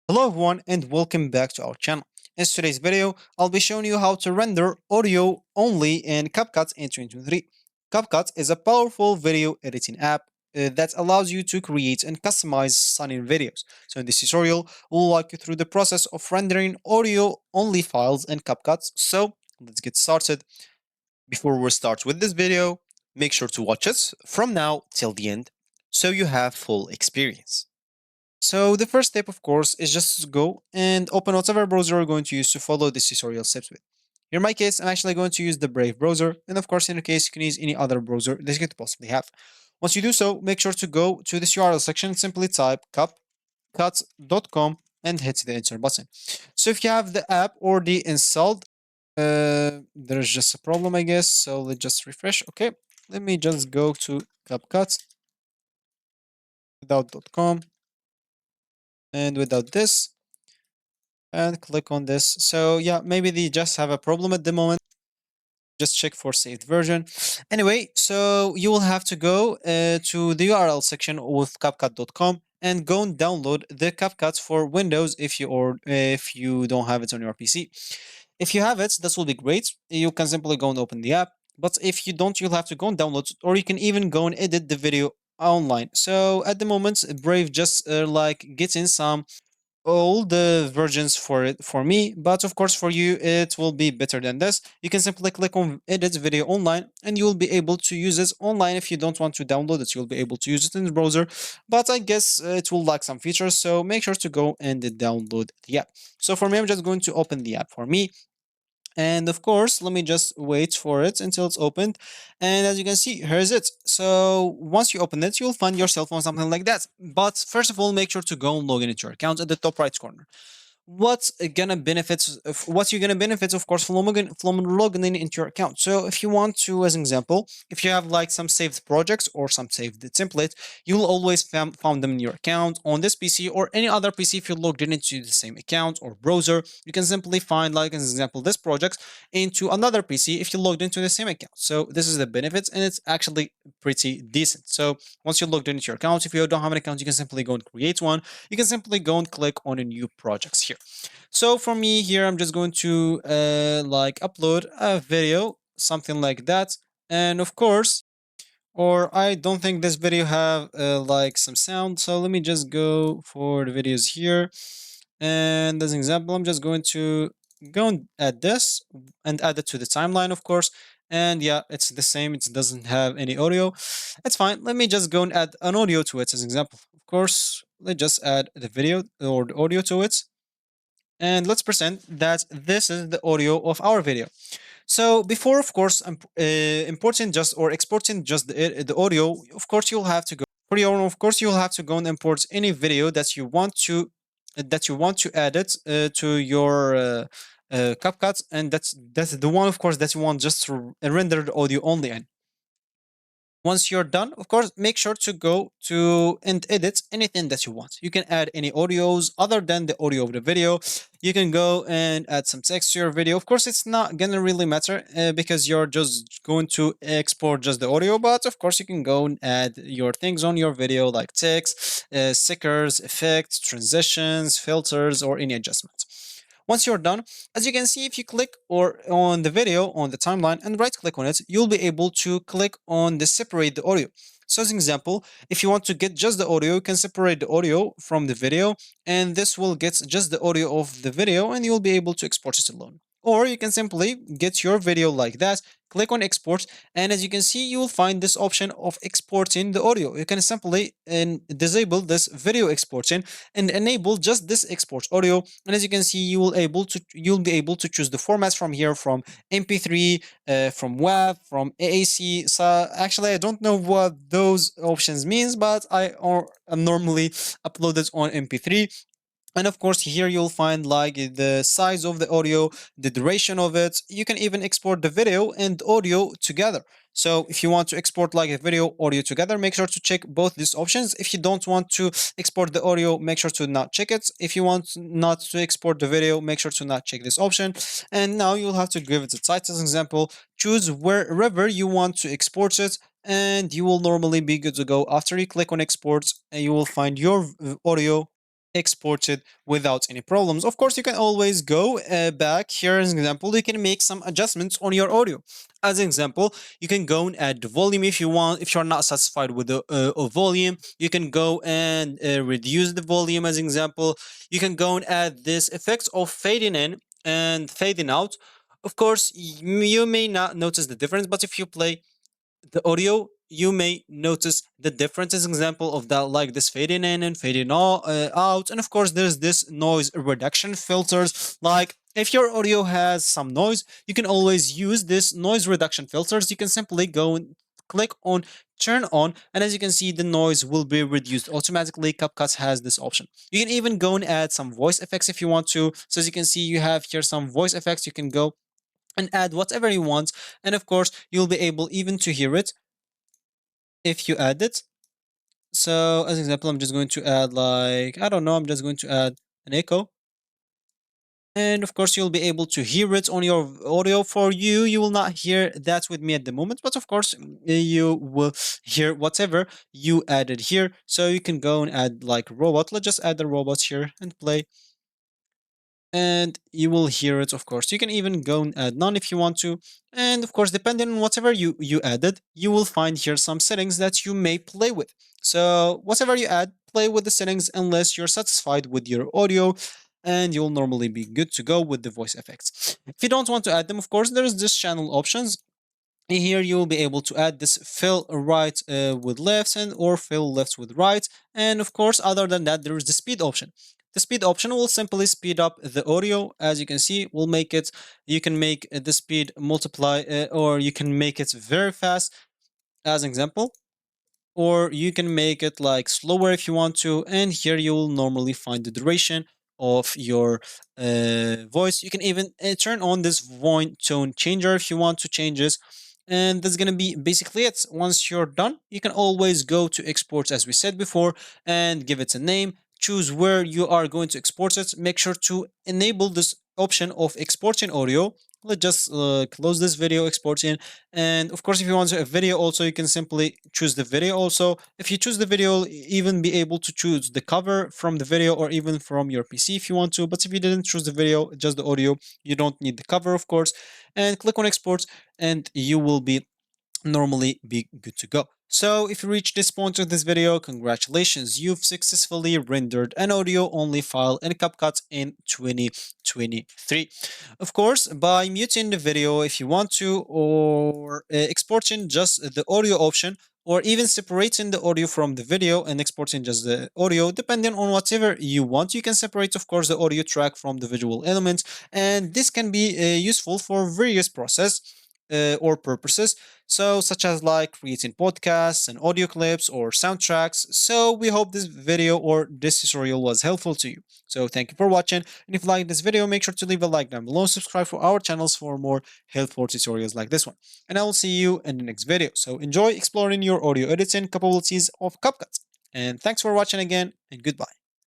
Hello everyone and welcome back to our channel. In today's video, I'll be showing you how to render audio only in Capcut in 2023. Capcut is a powerful video editing app that allows you to create and customize stunning videos. So in this tutorial, we'll walk you through the process of rendering audio only files in Capcut. So let's get started. Before we start with this video, make sure to watch it from now till the end so you have full experience. So the first step, of course, is just to go and open whatever browser you're going to use to follow this tutorial steps with. In my case, I'm actually going to use the Brave browser, and of course, in your case, you can use any other browser that you could possibly have. Once you do so, make sure to go to this URL section, simply type capcut.com and hit the enter button. So if you have the app already installed, there's just a problem, I guess. So let's just refresh. Okay, let me just go to CapCut without.com and without this and click on this. So yeah, maybe they just have a problem at the moment. Just check for saved version. Anyway, so you will have to go to the URL section with CapCut.com and go and download the CapCut for Windows if you don't have it on your PC. If you have it, this will be great. You can simply go and open the app. But if you don't, you'll have to go and download it, or you can even go and edit the video online. So at the moment, Brave just like getting some all the versions for it for me, but of course for you it will be better than this. You can simply click on edit video online and you will be able to use it online. If you don't want to download it, you'll be able to use it in the browser, but I guess it will lack some features, so make sure to go and download the app. So for me, I'm just going to open the app for me, and of course, let me just wait for it until it's opened. And as you can see, here's it. So once you open it, you'll find yourself on something like that. But first of all, make sure to go and log in into your account at the top right corner. What you're gonna benefit, of course, from logging in into your account. So if you want to, as an example, if you have like some saved projects or some saved template, you'll always found them in your account on this PC or any other PC. If you logged in into the same account or browser, you can simply find, like as an example, this project into another PC if you logged into the same account. So this is the benefits, and it's actually pretty decent. So once you logged into your account, if you don't have an account, you can simply go and create one. You can simply go and click on a new projects here. So for me here, I'm just going to like upload a video, something like that. And of course, or I don't think this video have like some sound. So let me just go for the videos here. And as an example, I'm just going to go and add this and add it to the timeline, of course. And yeah, it's the same. It doesn't have any audio. It's fine. Let me just go and add an audio to it as an example. Of course, let's just add the video or the audio to it. And let's pretend that this is the audio of our video. So before, of course, importing just or exporting just the audio, of course, you'll have to go for your own. Of course, you'll have to go and import any video that you want to add it to your CapCut, and that's the one, of course, that you want just to render the audio only in. Once you're done, of course, make sure to go to and edit anything that you want. You can add any audios other than the audio of the video. You can go and add some text to your video. Of course, it's not gonna really matter because you're just going to export just the audio, but of course, you can go and add your things on your video like text, stickers, effects, transitions, filters, or any adjustments. Once you're done, as you can see, if you click or on the video on the timeline and right click on it, you'll be able to click on the separate the audio. So as an example, if you want to get just the audio, you can separate the audio from the video, and this will get just the audio of the video, and you'll be able to export it alone. Or you can simply get your video like that, click on export, and as you can see, you will find this option of exporting the audio. You can simply disable this video exporting and enable just this export audio. And as you can see, you'll be able to choose the formats from here, from MP3, from WAV, from AAC. So actually, I don't know what those options means, but I normally upload it on MP3. And of course, here you'll find like the size of the audio, the duration of it. You can even export the video and audio together. So if you want to export like a video audio together, make sure to check both these options. If you don't want to export the audio, make sure to not check it. If you want not to export the video, make sure to not check this option. And now you'll have to give it a title as an example. Choose wherever you want to export it, and you will normally be good to go. After you click on export, and you will find your audio exported without any problems. Of course, you can always go back. Here as an example, you can make some adjustments on your audio. As an example, you can go and add the volume if you want. If you're not satisfied with the volume, you can go and reduce the volume. As an example, you can go and add this effects of fading in and fading out. Of course, you may not notice the difference, but if you play the audio, you may notice the difference. As an example of that, like this fading in and fading out. And of course, there's this noise reduction filters. Like if your audio has some noise, you can always use this noise reduction filters. You can simply go and click on turn on, and as you can see, the noise will be reduced automatically. CapCut has this option. You can even go and add some voice effects if you want to. So as you can see, you have here some voice effects. You can go and add whatever you want, and of course you'll be able even to hear it if you add it. So as an example, I'm just going to add, like, I don't know, I'm just going to add an echo, and of course you'll be able to hear it on your audio. For you will not hear that with me at the moment, but of course you will hear whatever you added here. So you can go and add like robot. Let's just add the robot here and play, and you will hear it. Of course, you can even go and add none if you want to. And of course, depending on whatever you added, you will find here some settings that you may play with. So whatever you add, play with the settings unless you're satisfied with your audio, and you'll normally be good to go with the voice effects. If you don't want to add them, of course, there's this channel options. Here you will be able to add this fill right with left, and or fill left with right. And of course, other than that, there is the speed option. The speed option will simply speed up the audio. As you can see, will make it, you can make the speed multiply, or you can make it very fast as an example, or you can make it like slower if you want to. And here you will normally find the duration of your voice. You can even turn on this voice tone changer if you want to change this. And that's going to be basically it. Once you're done, you can always go to export as we said before and give it a name. Choose where you are going to export it. Make sure to enable this option of exporting audio. Let's just close this video exporting. And of course, if you want a video also, you can simply choose the video also. If you choose the video, even be able to choose the cover from the video or even from your PC if you want to. But if you didn't choose the video, just the audio, you don't need the cover, of course. And click on export, and you will be normally be good to go. So if you reach this point of this video, congratulations, you've successfully rendered an audio only file in CapCut in 2023. Of course, by muting the video if you want to, or exporting just the audio option, or even separating the audio from the video and exporting just the audio, depending on whatever you want. You can separate, of course, the audio track from the visual elements, and this can be useful for various process or purposes, so such as like creating podcasts and audio clips or soundtracks. So we hope this video or this tutorial was helpful to you. So thank you for watching, and if you like this video, make sure to leave a like down below, subscribe for our channels for more helpful tutorials like this one, and I will see you in the next video. So enjoy exploring your audio editing capabilities of CapCut, and thanks for watching again, and goodbye.